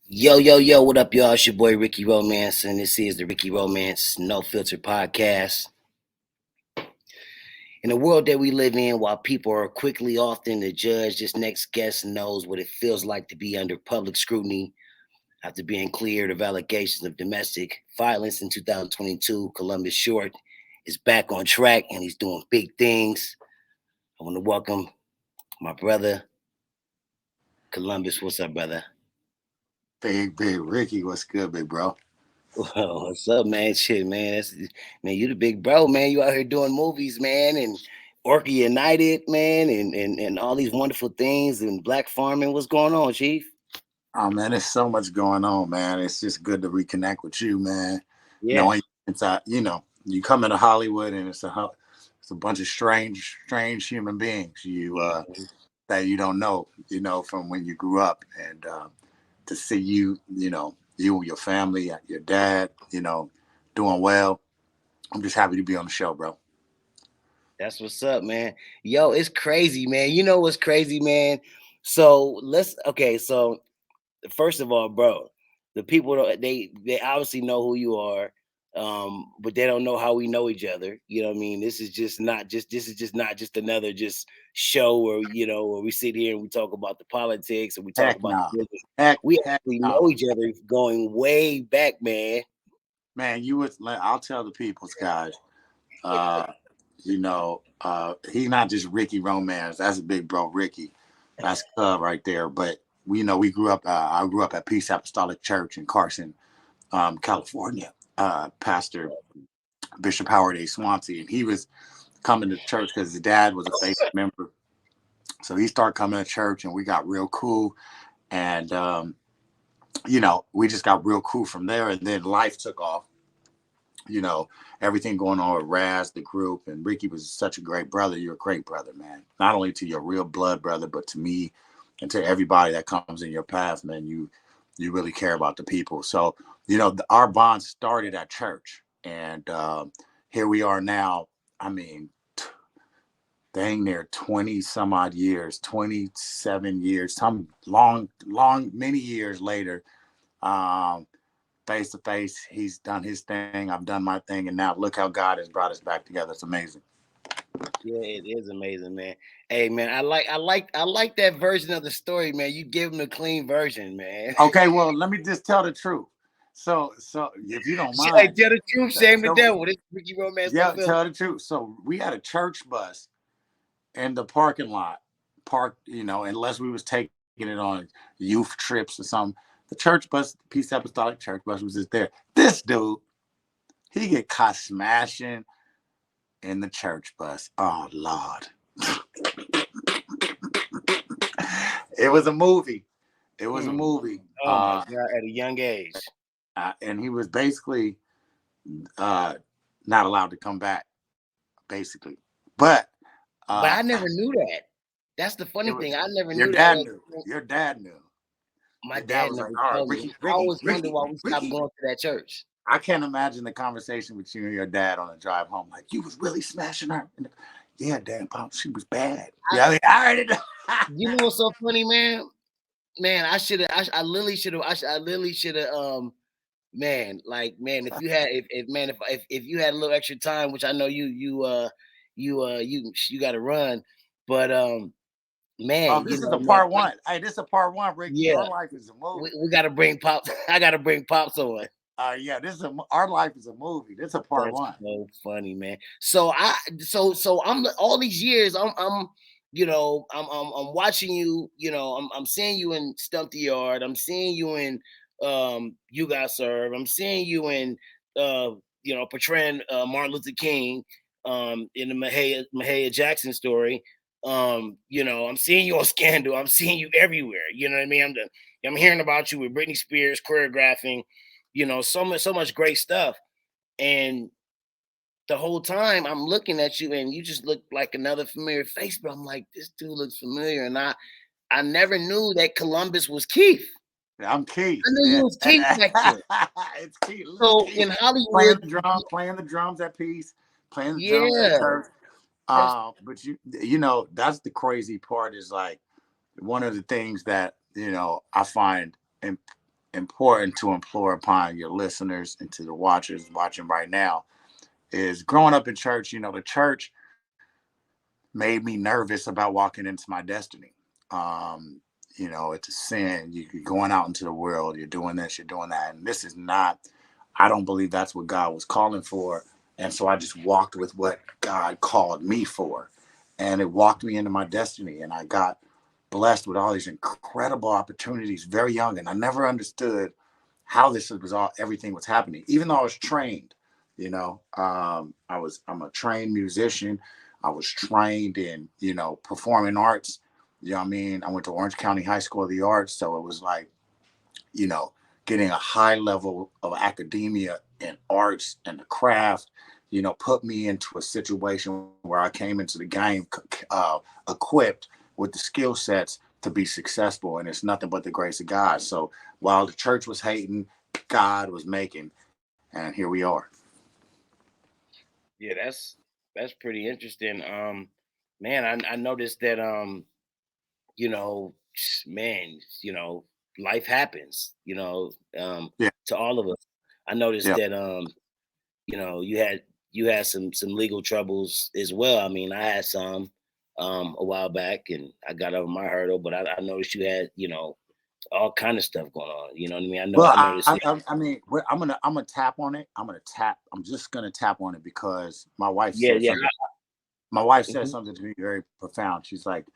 Yo, yo, yo, what up, y'all? It's your boy Ricky Romance, and this is the Ricky Romance No Filter Podcast. In the world that we live in, while people are quickly often to judge, this next guest knows what it feels like to be under public scrutiny after being cleared of allegations of domestic violence in 2022. Columbus Short is back on track and he's doing big things. I want to welcome my brother, Columbus. What's up, brother? Big Ricky, what's good, big bro? Well, what's up, man? Shit, man. Man, you the big bro, man. You out here doing movies, man, and Orca United, man, and all these wonderful things and black farming. What's going on, Chief? Oh man, there's so much going on, man. It's just good to reconnect with you, man. Yeah. Knowing you come into Hollywood and it's a bunch of strange human beings that you don't know, from when you grew up, and to see you and your family, your dad, doing well. I'm just happy to be on the show, bro. That's what's up, man. Yo, it's crazy, man. You know what's crazy, man? So okay, so first of all, bro, the people they obviously know who you are, but they don't know how we know each other. You know what I mean? This is just not just another just show where where we sit here and we talk about the politics and we talk Heck about no, the business. We heck actually no, know each other going way back, man. man. I'll tell the people's guys. Uh, he's not just Ricky Romance. That's a big bro, Ricky. That's Cub right there. But we grew up. I grew up at Peace Apostolic Church in Carson, California. Pastor Bishop Howard A. Swansea, and he was coming to church because his dad was a faith member. So he started coming to church, and we got real cool. And we just got real cool from there. And then life took off. you know, Everything going on with Raz, the group, and Ricky was such a great brother. You're a great brother, man. Not only to your real blood brother, but to me and to everybody that comes in your path, man. You really care about the people. So, our bond started at church, and here we are now. I mean, dang near 20 some odd years, 27 years, some many years later. Um, Face to face. He's done his thing. I've done my thing, and now look how God has brought us back together. It's amazing. Yeah, it is amazing, man. Hey, man, I like that version of the story, man. You give them the clean version, man. Okay, well, let me just tell the truth. So if you don't Hey, mind, tell the truth, shame the so devil. This Ricky Romance no yeah, filter. tell the truth. So we had a church bus in the parking lot, parked, unless we was taking it on youth trips or something. The church bus, Peace Apostolic Church bus, was just there. This dude, he get caught smashing in the church bus. Oh Lord. It was a movie. It was a Hmm. movie. Oh my God, at a young age. And he was basically uh, not allowed to come back, basically. But But uh, I never knew that. That's the it funny was thing. I never your knew that. dad knew. Your dad knew. My Your dad dad was never like, "All right, told me. Ricky, I Ricky, always wonder Ricky, why we stopped Ricky." going to that church. I can't imagine the conversation with you and your dad on the drive home. Like, you was really smashing her. Yeah, Dad, Pop, she was bad. I, Yeah, I mean, I already know. you know what's so funny, man? Man, I should have. I literally should have. I literally should have. Man, like man, if you had, if man, if you had a little extra time, which I know you got to run, but Oh, man, this is a man, part one. Hey, this is a part one, Ricky. yeah, Our life is a movie. we got to bring pops. I got to bring pops on. Yeah, our life is a movie. This is a part That's one. so funny, man. So I'm all these years I'm I'm watching you. I'm seeing you in Stump the Yard. I'm seeing you in You Got Served. I'm seeing you in uh portraying Martin Luther King in the Mahalia Jackson story. I'm seeing you on Scandal. I'm seeing you everywhere. You know what I mean? I'm hearing about you with Britney Spears choreographing. So much great stuff. And the whole time I'm looking at you and you just look like another familiar face, but I'm like, this dude looks familiar. And I never knew that Columbus was Keith. I'm I Keith. knew Yeah. you was Keith back then. It's Keith. Little So Keith. in Hollywood, Playing the drums at Peace, playing the drums at yeah, church. that's But that's the crazy part is like one of the things that, I find important to implore upon your listeners and to the watchers watching right now is growing up in church. The church made me nervous about walking into my destiny. Um, it's a sin. You're going out into the world. You're doing this. You're doing that, and this is not. I don't believe that's what God was calling for, and so I just walked with what God called me for, and it walked me into my destiny, and I got blessed with all these incredible opportunities very young, and I never understood how this was all everything was happening, even though I was trained. I'm a trained musician. I was trained in performing arts. You know what I mean? I went to Orange County High School of the Arts, so it was like, you know getting a high level of academia and arts and the craft, put me into a situation where I came into the game equipped with the skill sets to be successful, and it's nothing but the grace of God. So while the church was hating, God was making, and here we are. Yeah, that's pretty interesting. Man, I noticed that you know, man, life happens, Yeah, to all of us. I noticed yeah. that you had some legal troubles as well. I mean, I had some a while back and I got over my hurdle, but I noticed you had, all kind of stuff going on. You know what I mean? Well, I noticed it. I mean, I'm gonna tap on it. I'm gonna tap. I'm just gonna tap on it because my wife Yeah, said yeah. something. My wife said Mhm. something to me very profound. She's like,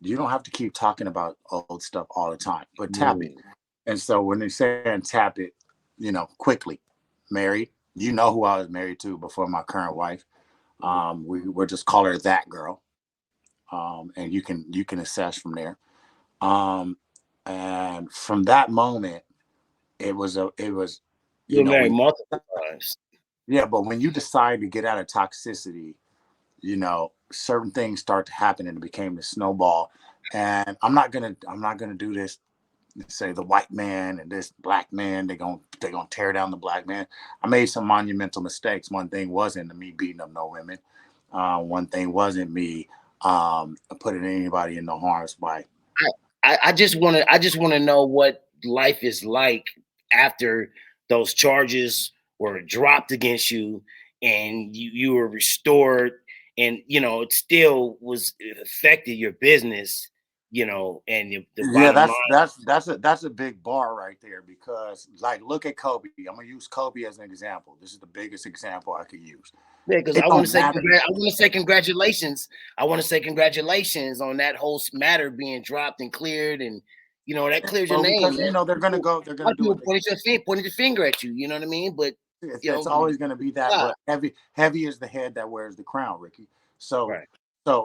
"You don't have to keep talking about old stuff all the time, but tap it." Mm, And so when they say and tap it, quickly, married. You know who I was married to before my current wife. mhm. We'll just call her that girl, and you can assess from there. Um, and from that moment, it was, You were married when multiple times. yeah, but when you decide to get out of toxicity, certain things start to happen, and it became a snowball. And I'm not gonna do this. Say the white man and this black man, they're gonna tear down the black man. I made some monumental mistakes. One thing wasn't me beating up no women. One thing wasn't me putting anybody in no harm's way. I just want to know what life is like after those charges were dropped against you and you were restored, and it still was, it affected your business, and the Yeah, bottom line. that's a big bar right there, because like look at Kobe. I'm gonna use Kobe as an example. This is the biggest example I could use. Yeah, because It don't matter. I want to say congratulations. I want to say congratulations on that whole matter being dropped and cleared, and that clears your Well, name, because man. they're A lot gonna of do people what they. pointed the finger at you. You know what I mean? But It's always going to be that, God, but heavy is the head that wears the crown, Ricky. So right?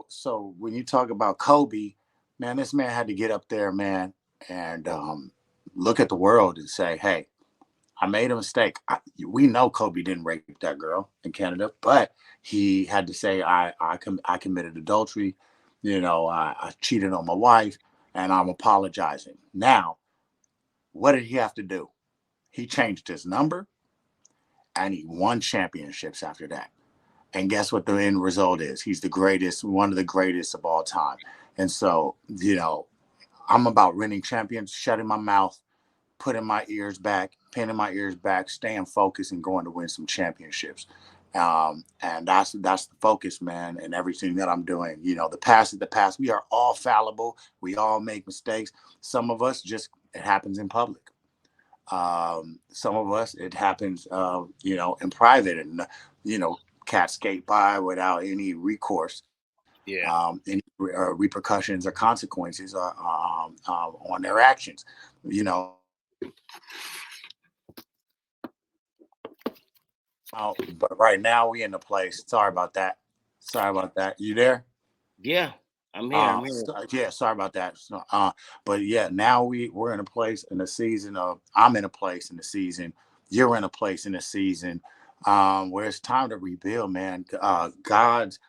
so when you talk about Kobe, man, this man had to get up there, man, and look at the world and say, hey, I made a mistake. We know Kobe didn't rape that girl in Canada, but he had to say, I committed adultery. I cheated on my wife, and I'm apologizing. Now, what did he have to do? He changed his number, and he won championships after that. And guess what the end result is? He's the greatest, one of the greatest of all time. And so, I'm about winning champions, shutting my mouth, putting my ears back, pinning my ears back, staying focused, and going to win some championships. And that's the focus, man, and everything that I'm doing. The past is the past. We are all fallible. We all make mistakes. Some of us just it happens in public. Some of us it happens, in private, and cats skate by without any recourse, Yeah. any repercussions or consequences on their actions. But right now we in the place. Sorry about that. Sorry about that. You there? Yeah, I'm here. I'm here. Yeah, sorry about that. So, but yeah, now we're in a place in the season of I'm in a place in the season. You're in a place in the season where it's time to rebuild, man. God's,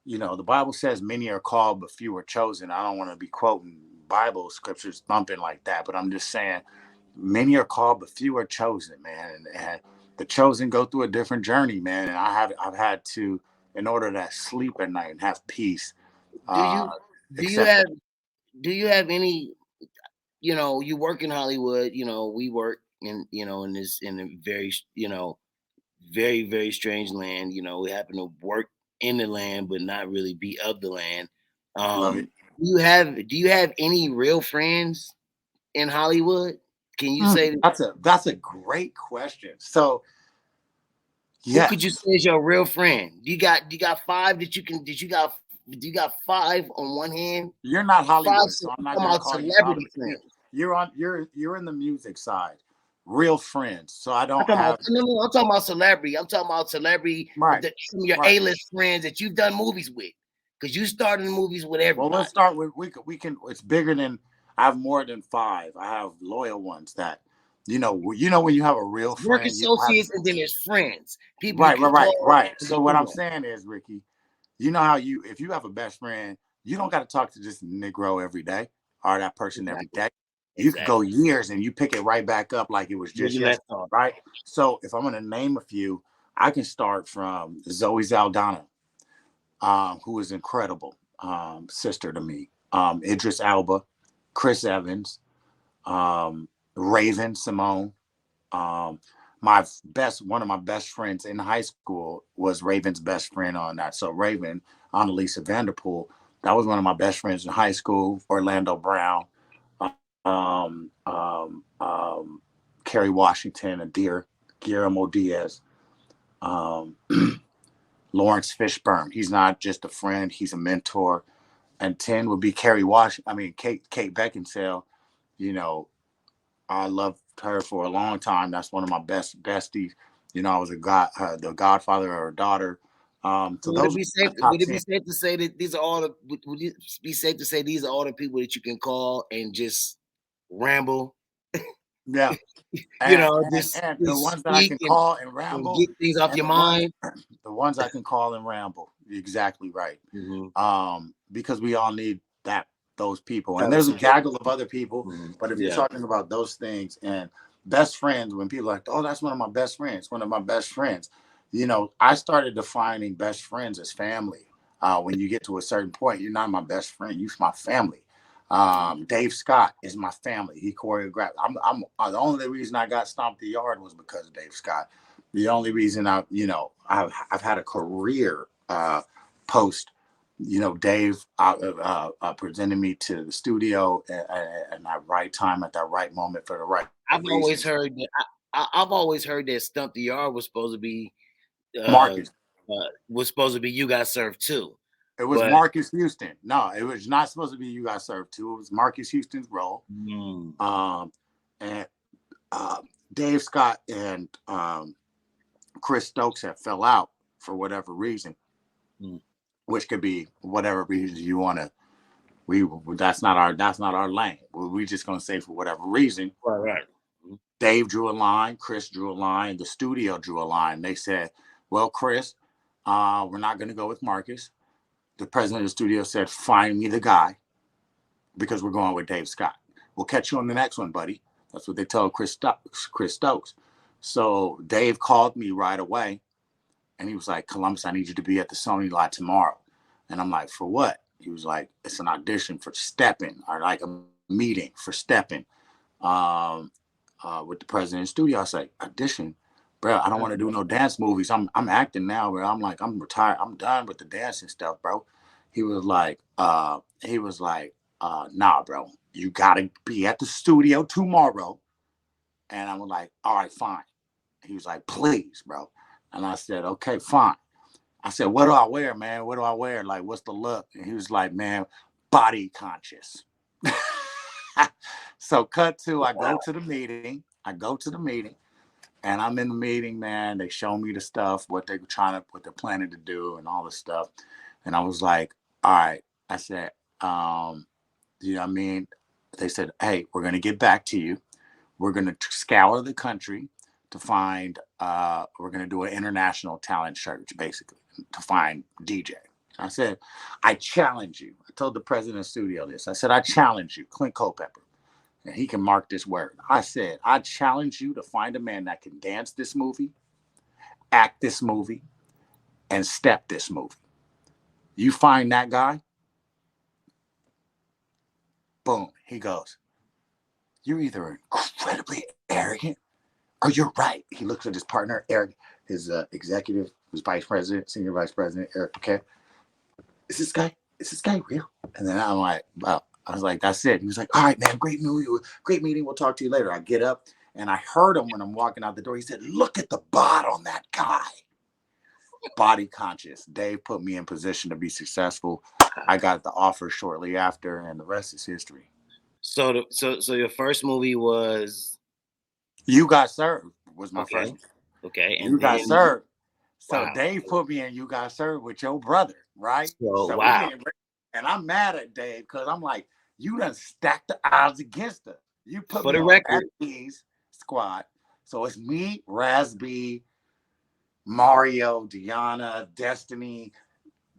the Bible says many are called, but few are chosen. I don't want to be quoting Bible scriptures thumping like that, but I'm just saying many are called, but few are chosen, man. And the chosen go through a different journey, man. And I've had to, in order to sleep at night and have peace, Do uh, you do you accept have do you have any? You work in Hollywood. We work. in, in this, in a very, very, very strange land. We happen to work in the land, but not really be of the land. Love it. Do you have any real friends in Hollywood? Can you say that? That's a great question. So Who could you yes, say is your real friend? Do you got five that you can? Do you got five on one hand? you're not Five. Hollywood, so I'm I'm not talking gonna about call you celebrity Hollywood. friends. You're in the music side, real friends. So I I'm don't talking about have no, no, I'm talking about celebrity. I'm talking about celebrity. right, Some of your right. A-list friends that you've done movies with, because you started in movies with Well, let's everybody. start with we can. It's bigger than. I have more than five. I have loyal ones that, when you have a real Work friend, you don't have associates, and then there's friends, people you right, can right, right, call. right. And So what I'm saying is, Ricky, you know how if you have a best friend, you don't got to talk to this Negro every day or that person every exactly, day. You could go exactly. years and you pick it right back up like it was Where just you left yesterday, off. right? So if I'm going to name a few, I can start from Zoe Zaldana, who is incredible, sister to me. Idris Elba, Chris Evans, Raven Simone. Um, one of my best friends in high school was Raven's best friend on that. So Raven, Annalisa Vanderpool, that was one of my best friends in high school. Orlando Brown, um, um, um, Kerry Washington, Adir, Guillermo Diaz, um, Lawrence Fishburne. He's not just a friend; he's a mentor. And 10 would be Kerry Washington. I mean, Kate Beckinsale. You know, I loved her for a long time. That's one of my best besties. I was the godfather of her daughter. So Would it those be are safe? my top Would it be 10. safe to say that these are all the? Would it be safe to say these are all the people that you can call and just ramble? Yeah, and, and Just and the just ones that I speak can and call and ramble, get things off and your mind. the ones I can call and ramble. Exactly right. Mm-hmm. Because we all need those people, and Have there's a some. gaggle of other people. Mhm. But if you're Yeah. talking about those things and best friends, when people are like, oh, that's one of my best friends, one of my best friends, I started defining best friends as family. When you get to a certain point, you're not my best friend, you're my family. Dave Scott is my family. He choreographed. The only reason I got Stomp the Yard was because of Dave Scott. The only reason I've had a career post, Dave presented me to the studio at that right time, at that right moment, for the right I've reasons. always heard that. I've always heard that Stump the Yard uh, Marcus. was supposed to be You Got Served too, It was but Marcus Houston. No, it was not supposed to be You Got Served Too. It was Marcus Houston's role. mm, Um, and uh, Dave Scott and Chris Stokes have fell out for whatever reason, mm, which could be whatever reason you want to. We that's not our lane. We just gonna say for whatever reason. right, right. Mm. Dave drew a line, Chris drew a line, the studio drew a line. They said, "Well, Chris, we're not going to go with Marcus." The president of the studio said, "Find me the guy because we're going with Dave Scott. We'll catch you on the next one, buddy." That's what they told Chris Stokes. So Dave called me right away, and he was like, "Columbus, I need you to be at the Sony lot tomorrow." And I'm like, "For what?" He was like, "It's an audition for stepping, or like a meeting for stepping." Um, with the president in the studio. I was like, audition, bro. I don't want to do no dance movies. I'm acting now, bro. I'm like, I'm retired. I'm done with the dancing stuff, bro. He was like, nah, bro. You gotta be at the studio tomorrow. And I was like, all right, fine. He was like, please, bro. And I said, okay, fine. I said, what do I wear, man? What do I wear? Like, what's the look? And he was like, man, body conscious. So cut to, I go to the meeting. And I'm in the meeting, man. They show me the stuff, what they're planning to do, and all this stuff. And I was like, all right. I said, you know what I mean? They said, hey, we're gonna get back to you. We're gonna scour the country to find. We're gonna do an international talent search, basically, to find DJ. I said, I challenge you. I told the president of the studio this. I said, I challenge you, Clint Culpepper, and he can mark this word. I said, I challenge you to find a man that can dance this movie, act this movie, and step this movie. You find that guy, boom, he goes, you're either incredibly arrogant Oh, you're right. He looks at his partner, Eric, his executive, his vice president, senior vice president, Eric. Okay, is this guy real? And then I'm like, wow. I was like, that's it. He was like, all right, man, great meeting. We'll talk to you later. I get up and I heard him when I'm walking out the door. He said, look at the bod on that guy. Body conscious. Dave put me in position to be successful. I got the offer shortly after, and the rest is history. So your first movie was You Got Served was my okay, first. okay, You and Got then Served. So wow. Dave put me in You Got Served with your brother, right? So So we wow, getting ready. And I'm mad at Dave because I'm like, you done stacked the odds against us. You put for me the on record, Raspy's squad. So it's me, Raspy, Mario, Deanna, Destiny.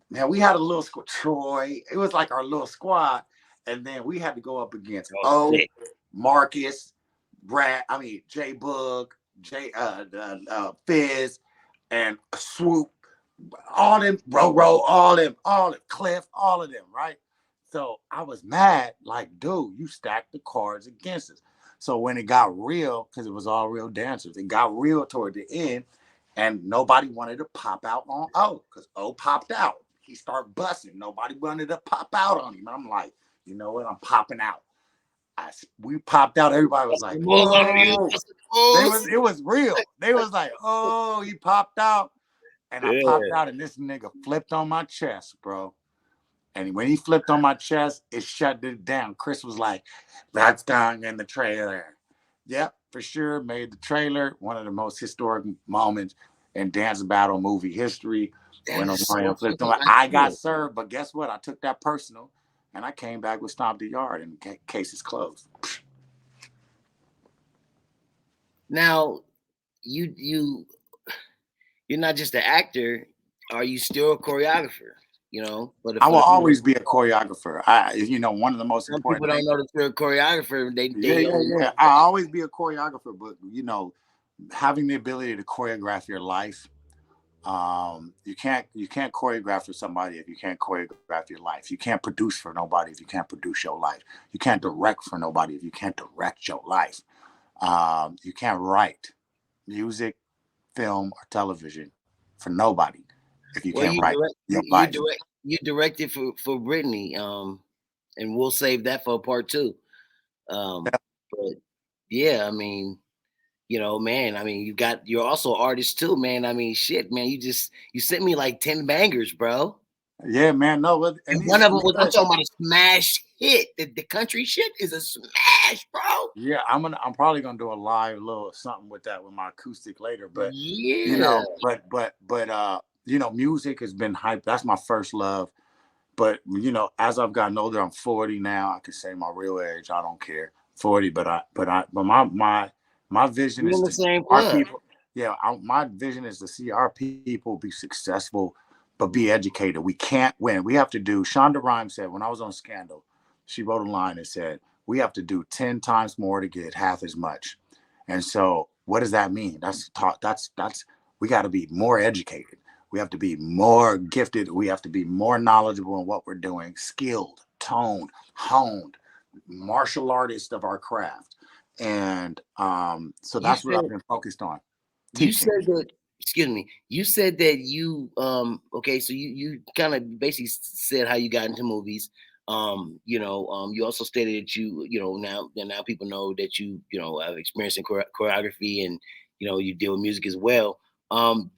Man, we had a little squad. Troy. It was like our little squad. And then we had to go up against oh O, shit, Marcus, J Bug, Fizz, and Swoop, all them, Ro, all them, Cliff, all of them, right? So I was mad, like, dude, you stacked the cards against us. So when it got real, because it was all real dancers, it got real toward the end, and nobody wanted to pop out on O, because O popped out. He started busting. Nobody wanted to pop out on him. I'm like, you know what? I'm popping out. We popped out. Everybody was like, moves on you, oh, moves. it was real. They was like, oh, he popped out. And I popped Yeah, out and this nigga flipped on my chest, bro. And when he flipped on my chest, it shut it down. Chris was like, that's down in the trailer. Yep, for sure. Made the trailer one of the most historic moments in dance battle movie history. that When is Omarion so flipped on, fucking I got iconic. served. But guess what? I took that personal and I came back with Stomp the Yard and case is closed. Now you you're not just an actor. Are you still a choreographer? You know, but I for will the people, always be a choreographer. One of the most some important people don't things. know that you're a choreographer. Yeah, They yeah, yeah. I'll always be a choreographer, but having the ability to choreograph your life, you can't choreograph for somebody if you can't choreograph your life. You can't produce for nobody if you can't produce your life. You can't direct for nobody if you can't direct your life. You can't write music, film, or television for nobody if you well, can't write your life. you directed for Brittany, and we'll save that for part two. But yeah, I mean, you know, man, I mean, you're also an artist too, man. I mean, shit, man, you sent me like 10 bangers, bro. Yeah, man. No, and And these one of them was I'm because talking about a smash hit. The country shit is a smash, bro. yeah, I'm probably gonna do a live little something with that with my acoustic later. But Yeah. music has been hyped. That's my first love. But as I've gotten older, I'm 40 now. I can say my real age. I don't care. 40, but my vision We is in the to see same our club. people. Yeah, my vision is to see our people be successful, but be educated. We can't win. We have to do. Shonda Rhimes said when I was on Scandal, she wrote a line that said we have to do 10 times more to get half as much. And so, what does that mean? That's we got to be more educated. We have to be more gifted. We have to be more knowledgeable in what we're doing, skilled, toned, honed, martial artists of our craft. And so You that's what I've said been focused on, you teaching. said that excuse me. You said that you okay, so you kind of basically said how you got into movies. You also stated that now people know that you have experience in choreography and you deal with music as well.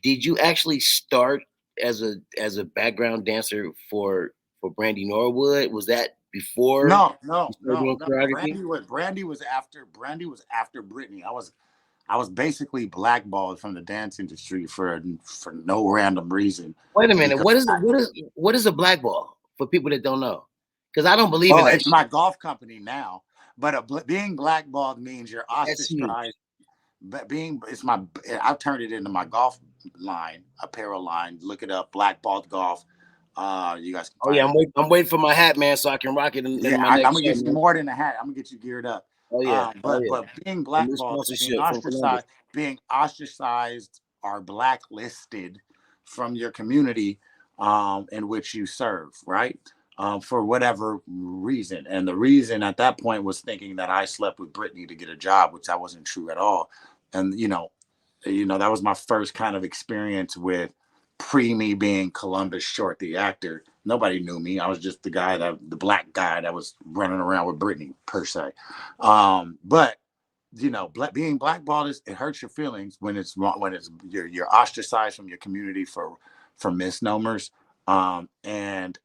Did you actually start as a background dancer for Brandy Norwood? Was that before No, you no, started no, doing no. choreography? Brandy was after Britney. I was basically blackballed from the dance industry for no random reason Wait a minute. because What is a black ball for people that don't know? Because I don't believe in well, that it's shit. my golf company now, but being blackballed means you're That's huge. ostracized. But I've turned it into my golf line, apparel line. Look it up, Blackballed Golf. You guys can Oh yeah, find it. I'm waiting for my hat, man, so I can rock it in Yeah, my I'm next gonna show, get you man. more than a hat. I'm gonna get you geared up. Oh yeah, oh But yeah. being A new blackballed, sponsorship from Columbus. being ostracized or blacklisted from your community in which you serve, right? For whatever reason, and the reason at that point was thinking that I slept with Brittany to get a job, which that wasn't true at all. and that was my first kind of experience with me being Columbus Short, the actor. Nobody knew me. I was just the black guy that was running around with Britney per se. But being blackballed it hurts your feelings when it's wrong, when you're ostracized from your community for misnomers, and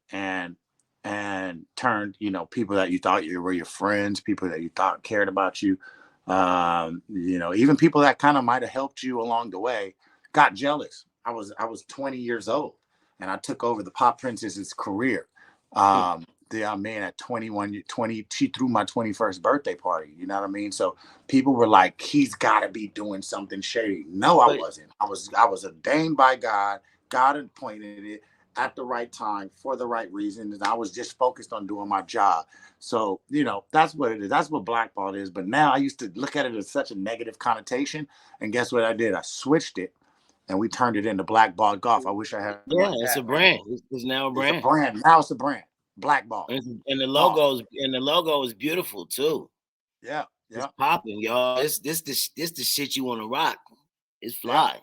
turned, people that you thought you were your friends, people that you thought cared about you, even people that kind of might have helped you along the way, got jealous. I was 20 years old, and I took over the Pop Princess's career. I mean, at 21, 20, she threw my 21st birthday party. You know what I mean? So people were like, he's got to be doing something shady. No, I But wasn't. I was ordained by God. God appointed it at the right time for the right reasons. And I was just focused on doing my job. So, that's what it is. That's what blackball is. But now I used to look at it as such a negative connotation. And guess what I did? I switched it, and we turned it into blackball golf. I wish I had my yeah, it's dad, a man. brand. It's now a It's a brand. brand. Now it's a brand. Blackball. And Golf. the logo is beautiful too. Yeah. It's Yeah. popping, y'all. This the shit you want to rock. It's Yeah. fly,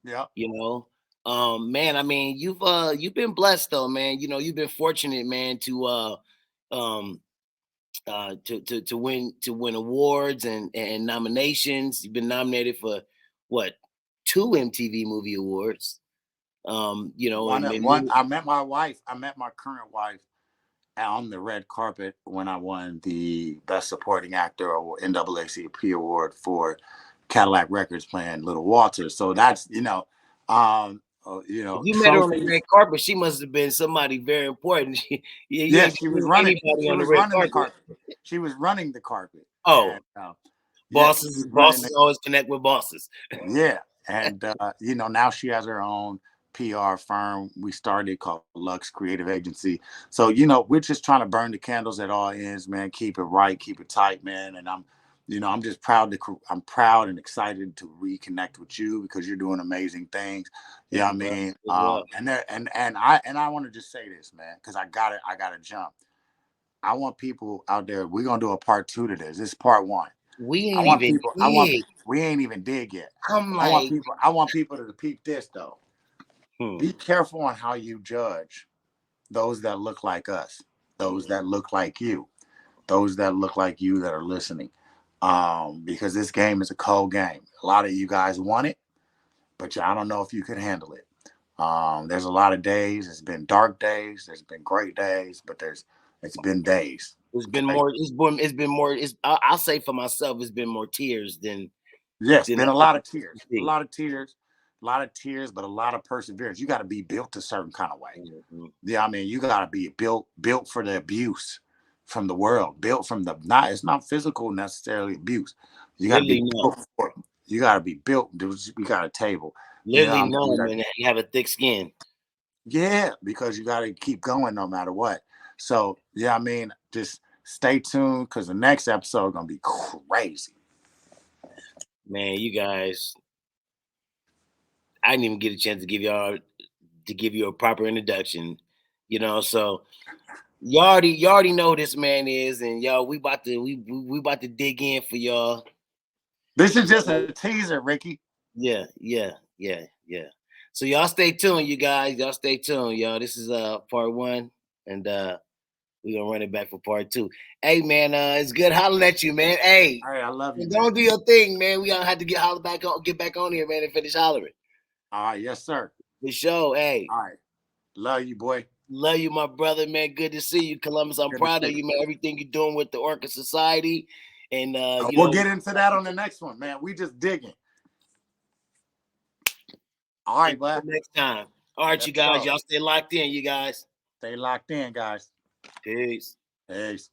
Yeah. you know. Man, I mean, you've been blessed though, man. You've been fortunate, man, um to win awards and nominations. You've been nominated for what, 2 MTV Movie Awards. One. And One. maybe I met my wife. I met my current wife on the red carpet when I won the Best Supporting Actor or NAACP award for Cadillac Records playing Little Walter. So that's if you met her on the trophies. red carpet, she must have been somebody very important. You Yes, ain't she was seen running. anybody She on the was red running the carpet. carpet. She was running the carpet, and Oh, yeah, she was running bosses always connect with bosses. Yeah, and now she has her own PR firm we started called Lux Creative Agency. So we're just trying to burn the candles at all ends, man. Keep it right, keep it tight, man. And I'm just I'm proud and excited to reconnect with you because you're doing amazing things. Thank Yeah, I you, bro. mean, As well. and I want to just say this, man, because I gotta jump. I want people out there. We're gonna do a part 2 to this. This is part 1. We I ain't want even people. big. We ain't even dig yet. I'm I want like, people. I want people to peep this though. hmm, Be careful on how you judge those that look like us, those that look like you, those that look like you that are listening. Because this game is a cold game. A lot of you guys want it, but I don't know if you could handle it. There's a lot of days. It's been dark days. There's been great days, but it's been days. it's been Okay. more. It's been more. I'll say for myself, it's been more tears Yes, than been a I lot can of tears, a see. lot of tears, a lot of tears, but a lot of perseverance. You got to be built a certain kind of way. Mhm. Yeah, I mean, you got to be built for the abuse from the world, built from the not. It's not physical necessarily abuse. You got to Literally be numb, built for. You got to be built. We got a table. Yeah, literally I mean, numb, and have a thick skin. yeah, because you got to keep going no matter what. So yeah, I mean, just stay tuned because the next episode gonna be crazy. Man, you guys, I didn't even get a chance to give you a proper introduction. So you already know who this man is, and y'all, we about to dig in for y'all. This is just a teaser, Ricky. Yeah, yeah, yeah, yeah. So y'all stay tuned, you guys. Y'all stay tuned, y'all. This is part 1, and we're gonna run it back for part 2. Hey man, it's good hollering at you, man. Hey, All right, I love you, man. don't do your thing, man. We gonna have to get back on here, man, and finish hollering. All right, yes, sir. For sure. Hey, All right, love you, boy. love you, my brother, man. Good to see you, Columbus. I'm Good to proud of see you. you, man. Everything you're doing with the Orca Society. And We'll get into that on the next one, man. We just digging. All right, until bud. next time. All right, Let's you guys. go. Y'all stay locked in, you guys. Stay locked in, guys. Peace. Peace.